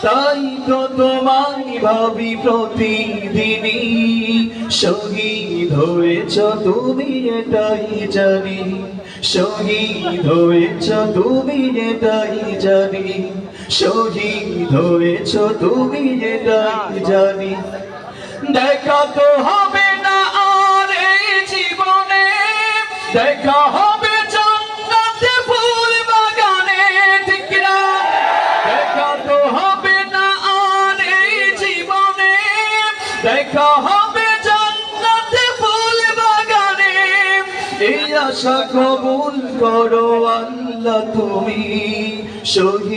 তাই তো তোমায় ভাবি প্রতিদিনই, শহীদ হয়েছ তুমি এটাই জানি, শহীদ হয়েছ তুমি এটাই জানি, শহীদ হয়েছ তুমি এটাই জানি। দেখা তো হবে না আর এই জীবনে, দেখা হবে জান্নাতে ফুল বাগানে, ঠিক না? দেখা তো হবে না আর এই জীবনে, দেখা হবে জান্নাতে ফুল বাগানে। এই আশা কবুল করো আল্লাহ তুমি, শহীদ